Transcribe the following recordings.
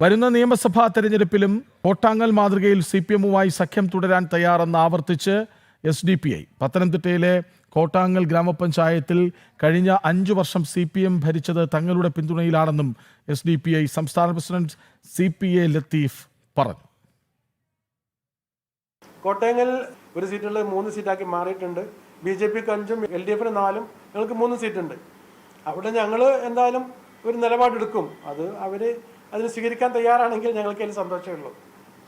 വരുന്ന നിയമസഭാ തെരഞ്ഞെടുപ്പിലും കോട്ടാങ്ങൽ മാതൃകയിൽ CPM-വുമായി സഖ്യം തുടരാൻ തയ്യാറെന്ന് ആവർത്തിച്ച് SDPI. പത്തനംതിട്ടയിലെ കോട്ടാങ്ങൽ ഗ്രാമപഞ്ചായത്തിൽ കഴിഞ്ഞ 5 വർഷം CPM ഭരിച്ചത് തങ്ങളുടെ പിന്തുണയിലാണെന്നും SDPI സംസ്ഥാന പ്രസിഡന്റ് CPA ലത്തീഫ് പറഞ്ഞു. കോട്ടയങ്ങൾ ഒരു സീറ്റുള്ള 3 സീറ്റാക്കി മാറിയിട്ടുണ്ട്. BJP-ക്ക് 5ഉം LDF-ന് 4ഉം ഞങ്ങൾക്ക് 3 സീറ്റുണ്ട്. അവിടെ ഞങ്ങൾ എന്തായാലും ഒരു നിലപാടെടുക്കും. അതിന് സ്വീകരിക്കാൻ തയ്യാറാണെങ്കിൽ ഞങ്ങൾക്ക് അതിൽ സന്തോഷമേ ഉള്ളൂ.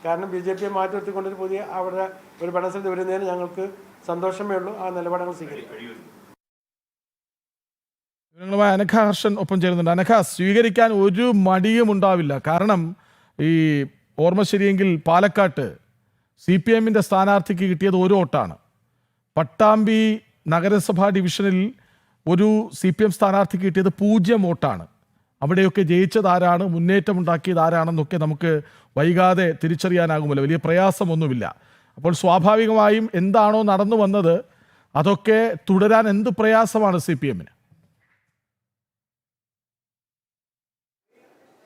കാരണം BJP-യെ മാറ്റി നിർത്തിക്കൊണ്ടൊരു പുതിയ അവിടെ ഒരു ഭരണസ്ഥിതി വരുന്നതിന് ഞങ്ങൾക്ക് സന്തോഷമേ ഉള്ളൂ. ആ നിലപാടുകൾ സ്വീകരിക്കും. അനഘ ഹർഷൻ ഒപ്പം ചേരുന്നുണ്ട്. അനഘ, സ്വീകരിക്കാൻ ഒരു മടിയും ഉണ്ടാവില്ല. കാരണം ഈ ഓർമ്മ ശരിയെങ്കിൽ പാലക്കാട്ട് CPM-ന്റെ സ്ഥാനാർത്ഥിക്ക് കിട്ടിയത് 1 വോട്ടാണ്. പട്ടാമ്പി നഗരസഭാ ഡിവിഷനിൽ ഒരു CPM സ്ഥാനാർത്ഥിക്ക് കിട്ടിയത് 0 വോട്ടാണ്. അവിടെയൊക്കെ ജയിച്ചതാരാണ്, മുന്നേറ്റമുണ്ടാക്കിയത് ആരാണെന്നൊക്കെ നമുക്ക് വൈകാതെ തിരിച്ചറിയാനാകുമല്ലോ. വലിയ പ്രയാസമൊന്നുമില്ല. അപ്പോൾ സ്വാഭാവികമായും എന്താണോ നടന്നു വന്നത് അതൊക്കെ തുടരാൻ എന്ത് പ്രയാസമാണ് CPM-ന്?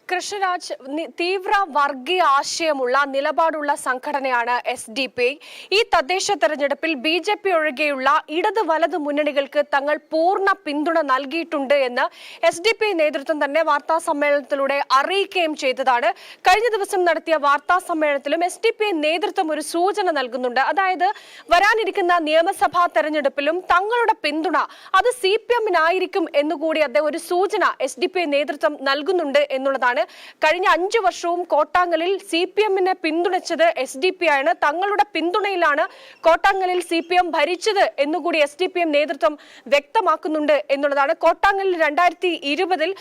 കൃഷ്ണരാജ്, തീവ്ര വർഗീയ ആശയമുള്ള നിലപാടുള്ള സംഘടനയാണ് SDPI. ഈ തദ്ദേശ തെരഞ്ഞെടുപ്പിൽ BJP ഒഴികെയുള്ള ഇടത് വലത് മുന്നണികൾക്ക് തങ്ങൾ പൂർണ്ണ പിന്തുണ നൽകിയിട്ടുണ്ട് എന്ന് SDPI നേതൃത്വം തന്നെ വാർത്താ സമ്മേളനത്തിലൂടെ അറിയിക്കുകയും ചെയ്തതാണ്. കഴിഞ്ഞ ദിവസം നടത്തിയ വാർത്താ സമ്മേളനത്തിലും SDPI നേതൃത്വം ഒരു സൂചന നൽകുന്നുണ്ട്. അതായത് വരാനിരിക്കുന്ന നിയമസഭാ തെരഞ്ഞെടുപ്പിലും തങ്ങളുടെ പിന്തുണ അത് CPM-നായിരിക്കും എന്നുകൂടി അദ്ദേഹം ഒരു സൂചന SDPI നേതൃത്വം നൽകുന്നുണ്ട് എന്നുള്ളതാണ്. കഴിഞ്ഞ 5 വർഷവും കോട്ടാങ്ങലിൽ CPM-നെ പിന്തുണച്ചത് SDPI ആണ്. തങ്ങളുടെ പിന്തുണയിലാണ് കോട്ടാങ്ങലിൽ CPM ഭരിച്ചത് എന്നുകൂടി SDPM നേതൃത്വം വ്യക്തമാക്കുന്നുണ്ട് എന്നുള്ളതാണ്. കോട്ടാങ്ങലിൽ 2020-ൽ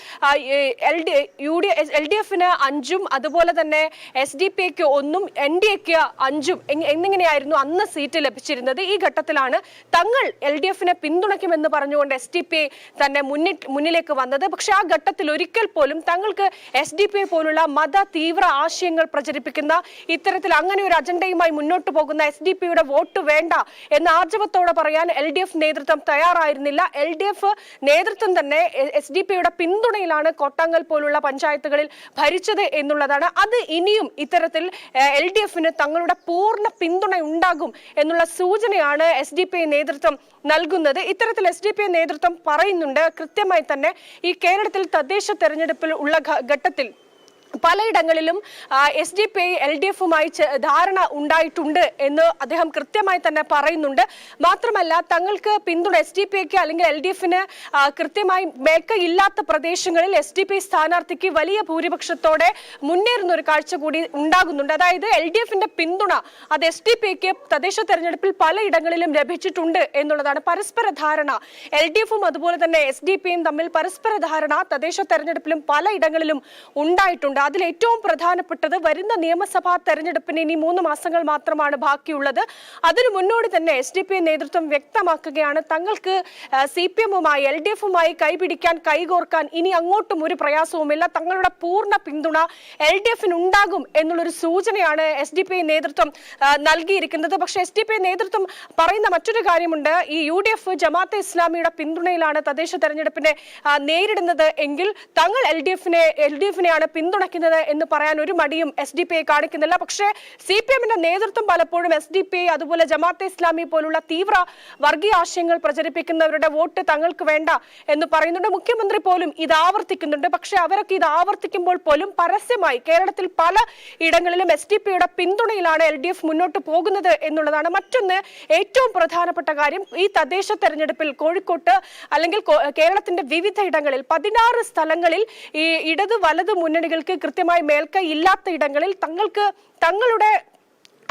LDF-ന് 5ഉം അതുപോലെ തന്നെ SDPI-ക്ക് 1ഉം NDA-ക്ക് 5ഉം എന്നിങ്ങനെയായിരുന്നു അന്ന് സീറ്റ് ലഭിച്ചിരുന്നത്. ഈ ഘട്ടത്തിലാണ് തങ്ങൾ LDF-നെ പിന്തുണയ്ക്കുമെന്ന് പറഞ്ഞുകൊണ്ട് SDPI തന്നെ മുന്നിലേക്ക് വന്നത്. പക്ഷെ ആ ഘട്ടത്തിൽ ഒരിക്കൽ പോലും തങ്ങൾക്ക് SDPI പോലുള്ള മത തീവ്ര ആശയങ്ങൾ പ്രചരിപ്പിക്കുന്ന ഇത്തരത്തിൽ അങ്ങനെ ഒരു അജണ്ടയുമായി മുന്നോട്ട് പോകുന്ന SDPI-യുടെ വോട്ട് വേണ്ട എന്ന് ആർജവത്തോടെ പറയാൻ LDF നേതൃത്വം തയ്യാറായിരുന്നില്ല. LDF നേതൃത്വം തന്നെ SDPI-യുടെ പിന്തുണയിലാണ് കോട്ടാങ്ങൽ പോലുള്ള പഞ്ചായത്തുകളിൽ ഭരിച്ചത് എന്നുള്ളതാണ്. അത് ഇനിയും ഇത്തരത്തിൽ LDF-ന് തങ്ങളുടെ പൂർണ്ണ പിന്തുണ ഉണ്ടാകും എന്നുള്ള സൂചനയാണ് SDPI നേതൃത്വം നൽകുന്നത്. ഇത്തരത്തിൽ SDPI നേതൃത്വം പറയുന്നുണ്ട് കൃത്യമായി തന്നെ ഈ കേരളത്തിൽ തദ്ദേശ തെരഞ്ഞെടുപ്പിൽ ഉള്ള ഘട്ടത്തിൽ പലയിടങ്ങളിലും SDPI LDF-വുമായി ധാരണ ഉണ്ടായിട്ടുണ്ട് എന്ന് അദ്ദേഹം കൃത്യമായി തന്നെ പറയുന്നുണ്ട്. മാത്രമല്ല തങ്ങൾക്ക് പിന്തുണ SDPI-ക്ക് അല്ലെങ്കിൽ LDF-ന് കൃത്യമായി മേൽക്കൈയില്ലാത്ത പ്രദേശങ്ങളിൽ SDPI സ്ഥാനാർത്ഥിക്ക് വലിയ ഭൂരിപക്ഷത്തോടെ മുന്നേറുന്ന ഒരു കാഴ്ച കൂടി ഉണ്ടാകുന്നുണ്ട്. അതായത് LDF-ന്റെ പിന്തുണ അത് SDPI-ക്ക് തദ്ദേശ തെരഞ്ഞെടുപ്പിൽ പലയിടങ്ങളിലും ലഭിച്ചിട്ടുണ്ട് എന്നുള്ളതാണ്. പരസ്പര ധാരണ LDF-ഉം അതുപോലെ തന്നെ SDPI-യും തമ്മിൽ പരസ്പര ധാരണ തദ്ദേശ തെരഞ്ഞെടുപ്പിലും പലയിടങ്ങളിലും ഉണ്ടായിട്ടുണ്ട്. അതിൽ ഏറ്റവും പ്രധാനപ്പെട്ടത് വരുന്ന നിയമസഭാ തെരഞ്ഞെടുപ്പിന് ഇനി 3 മാസങ്ങൾ മാത്രമാണ് ബാക്കിയുള്ളത്. അതിനു മുന്നോടി തന്നെ SDPI നേതൃത്വം വ്യക്തമാക്കുകയാണ് തങ്ങൾക്ക് CPM-വുമായി LDF-വുമായി കൈപിടിക്കാൻ കൈകോർക്കാൻ ഇനി അങ്ങോട്ടും ഒരു പ്രയാസവുമില്ല. തങ്ങളുടെ പൂർണ്ണ പിന്തുണ LDF-ന് ഉണ്ടാകും എന്നുള്ളൊരു സൂചനയാണ് SDPI നേതൃത്വം നൽകിയിരിക്കുന്നത്. പക്ഷേ SDPI നേതൃത്വം പറയുന്ന മറ്റൊരു കാര്യമുണ്ട്. ഈ UDF ജമാഅത്തെ ഇസ്ലാമിയുടെ പിന്തുണയിലാണ് തദ്ദേശ തെരഞ്ഞെടുപ്പിനെ നേരിടുന്നത് എങ്കിൽ തങ്ങൾ LDF-നെയാണ് പിന്തുണ എന്ന് പറയാൻ ഒരു മടിയും SDPI കാണിക്കുന്നില്ല. പക്ഷേ CPM-ന്റെ നേതൃത്വം പലപ്പോഴും SDPI അതുപോലെ ജമാഅത്തെ ഇസ്ലാമി പോലുള്ള തീവ്ര വർഗീയ ആശയങ്ങൾ പ്രചരിപ്പിക്കുന്നവരുടെ വോട്ട് തങ്ങൾക്ക് വേണ്ട എന്ന് പറയുന്നുണ്ട്. മുഖ്യമന്ത്രി പോലും ഇത് ആവർത്തിക്കുന്നുണ്ട്. പക്ഷെ അവരൊക്കെ ഇത് ആവർത്തിക്കുമ്പോൾ പോലും പരസ്യമായി കേരളത്തിൽ പല ഇടങ്ങളിലും SDPI-യുടെ പിന്തുണയിലാണ് LDF മുന്നോട്ട് പോകുന്നത് എന്നുള്ളതാണ്. മറ്റൊന്ന് ഏറ്റവും പ്രധാനപ്പെട്ട കാര്യം, ഈ തദ്ദേശ തെരഞ്ഞെടുപ്പിൽ കോഴിക്കോട്ട് അല്ലെങ്കിൽ കേരളത്തിന്റെ വിവിധ ഇടങ്ങളിൽ 16 സ്ഥലങ്ങളിൽ ഈ ഇടത് വലത് മുന്നണികൾക്ക് കൃത്യമായി മേൽക്കൈ ഇല്ലാത്ത ഇടങ്ങളിൽ തങ്ങളുടെ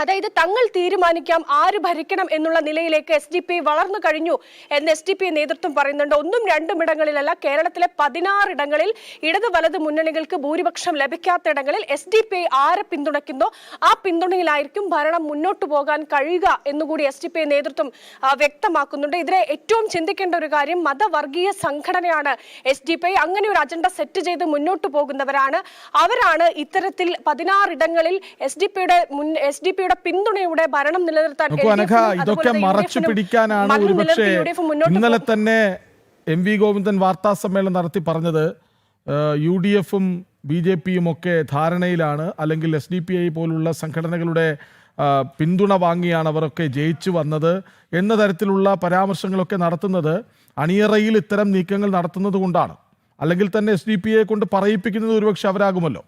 അതായത് തങ്ങൾ തീരുമാനിക്കാം ആര് ഭരിക്കണം എന്നുള്ള നിലയിലേക്ക് SDPI വളർന്നു കഴിഞ്ഞു എന്ന് SDPI നേതൃത്വം പറയുന്നുണ്ട്. 1ഉം 2ഉം ഇടങ്ങളിലല്ല, കേരളത്തിലെ 16 ഇടങ്ങളിൽ ഇടത് വലത് മുന്നണികൾക്ക് ഭൂരിപക്ഷം ലഭിക്കാത്ത ഇടങ്ങളിൽ SDPI ആരെ പിന്തുണയ്ക്കുന്നോ ആ പിന്തുണയിലായിരിക്കും ഭരണം മുന്നോട്ട് പോകാൻ കഴിയുക എന്നുകൂടി SDPI നേതൃത്വം വ്യക്തമാക്കുന്നുണ്ട്. ഇതിനെ ഏറ്റവും ചിന്തിക്കേണ്ട ഒരു കാര്യം, മതവർഗീയ സംഘടനയാണ് SDPI. അങ്ങനെ ഒരു അജണ്ട സെറ്റ് ചെയ്ത് മുന്നോട്ട് പോകുന്നവരാണ്. അവരാണ് ഇത്തരത്തിൽ 16 ഇടങ്ങളിൽ SDPI പിന്തുണയുടെ ഭരണം നിലനിർത്താൻ ഇതൊക്കെ മറച്ചു പിടിക്കാനാണ് ഒരുപക്ഷെ ഇന്നലെ തന്നെ MV ഗോവിന്ദൻ വാർത്താ സമ്മേളനം നടത്തി പറഞ്ഞത് UDF-ഉം BJP-യും ഒക്കെ ധാരണയിലാണ്, അല്ലെങ്കിൽ SDPI പോലുള്ള സംഘടനകളുടെ പിന്തുണ വാങ്ങിയാണ് അവരൊക്കെ ജയിച്ചു വന്നത് എന്ന തരത്തിലുള്ള പരാമർശങ്ങളൊക്കെ നടത്തുന്നത് അണിയറയിൽ ഇത്തരം നീക്കങ്ങൾ നടത്തുന്നത് കൊണ്ടാണ്. അല്ലെങ്കിൽ തന്നെ SDPI കൊണ്ട് പറയിപ്പിക്കുന്നത് ഒരുപക്ഷെ അവരാകുമല്ലോ.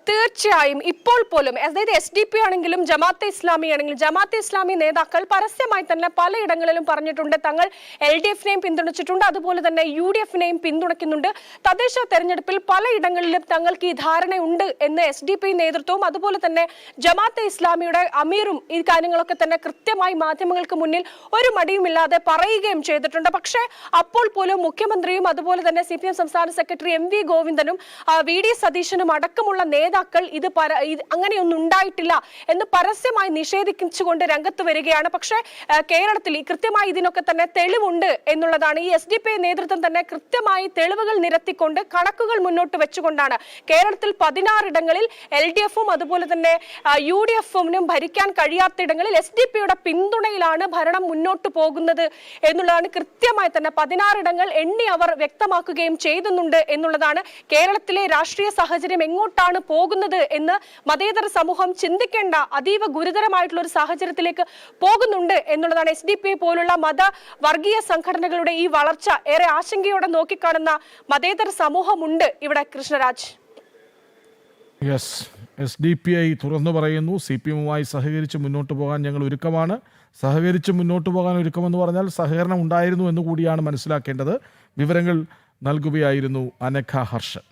തീർച്ചയായും ഇപ്പോൾ പോലും, അതായത് SDP ആണെങ്കിലും ജമാഅത്തെ ഇസ്ലാമി ആണെങ്കിലും, ജമാഅത്തെ ഇസ്ലാമി നേതാക്കൾ പരസ്യമായി തന്നെ പലയിടങ്ങളിലും പറഞ്ഞിട്ടുണ്ട് തങ്ങൾ LDF-നെയും പിന്തുണച്ചിട്ടുണ്ട്, അതുപോലെ തന്നെ UDF-നെയും പിന്തുണയ്ക്കുന്നുണ്ട്. തദ്ദേശ തെരഞ്ഞെടുപ്പിൽ പലയിടങ്ങളിലും തങ്ങൾക്ക് ഈ ധാരണയുണ്ട് എന്ന് SDP നേതൃത്വവും അതുപോലെ തന്നെ ജമാഅത്തെ ഇസ്ലാമിയുടെ അമീറും ഈ കാര്യങ്ങളൊക്കെ തന്നെ കൃത്യമായി മാധ്യമങ്ങൾക്ക് മുന്നിൽ ഒരു മടിയുമില്ലാതെ പറയുകയും ചെയ്തിട്ടുണ്ട്. പക്ഷേ അപ്പോൾ പോലും മുഖ്യമന്ത്രിയും അതുപോലെ തന്നെ CPM സംസ്ഥാന സെക്രട്ടറി MV ഗോവിന്ദനും VD സതീശനും അടക്കമുള്ള നേതാക്കൾ ഇത് അങ്ങനെയൊന്നും ഉണ്ടായിട്ടില്ല എന്ന് പരസ്യമായി നിഷേധിച്ചുകൊണ്ട് രംഗത്ത് വരികയാണ്. പക്ഷേ കേരളത്തിൽ കൃത്യമായി ഇതിനൊക്കെ തന്നെ തെളിവുണ്ട് എന്നുള്ളതാണ്. ഈ SDPI നേതൃത്വം തന്നെ കൃത്യമായി തെളിവുകൾ നിരത്തിക്കൊണ്ട് കണക്കുകൾ മുന്നോട്ട് വെച്ചുകൊണ്ടാണ് കേരളത്തിൽ 16 ഇടങ്ങളിൽ LDF-ഉം അതുപോലെ തന്നെ UDF-നും ഭരിക്കാൻ കഴിയാത്തയിടങ്ങളിൽ SDPIയുടെ പിന്തുണയിലാണ് ഭരണം മുന്നോട്ട് പോകുന്നത് എന്നുള്ളതാണ്. കൃത്യമായി തന്നെ 16 ഇടങ്ങൾ എണ്ണി അവർ വ്യക്തമാക്കുകയും ചെയ്യുന്നുണ്ട് എന്നുള്ളതാണ്. കേരളത്തിലെ രാഷ്ട്രീയ സാഹചര്യം എങ്ങോട്ടാണ് പോകുന്നത് എന്ന് മതേതര സമൂഹം ചിന്തിക്കേണ്ട അതീവ ഗുരുതരമായിട്ടുള്ള ഒരു സാഹചര്യത്തിലേക്ക് പോകുന്നുണ്ട് എന്നുള്ളതാണ്. SDPI പോലുള്ള വർഗീയ സംഘടനകളുടെ ഈ വളർച്ച ഏറെ ആശങ്കയോടെ നോക്കിക്കാണുന്ന മതേതര സമൂഹമുണ്ട് ഇവിടെ. കൃഷ്ണരാജ്. യെസ്, SDPI തുറന്നു പറയുന്നു, CPM-മായി സഹകരിച്ച് മുന്നോട്ട് പോകാൻ ഞങ്ങൾ ഒരുക്കമാണ്. സഹകരിച്ച് മുന്നോട്ട് പോകാൻ ഒരുക്കമെന്ന് പറഞ്ഞാൽ സഹകരണം ഉണ്ടായിരുന്നു എന്ന് കൂടിയാണ് മനസ്സിലാക്കേണ്ടത്. വിവരങ്ങൾ നൽകുകയായിരുന്നു അനഘ ഹർഷൻ.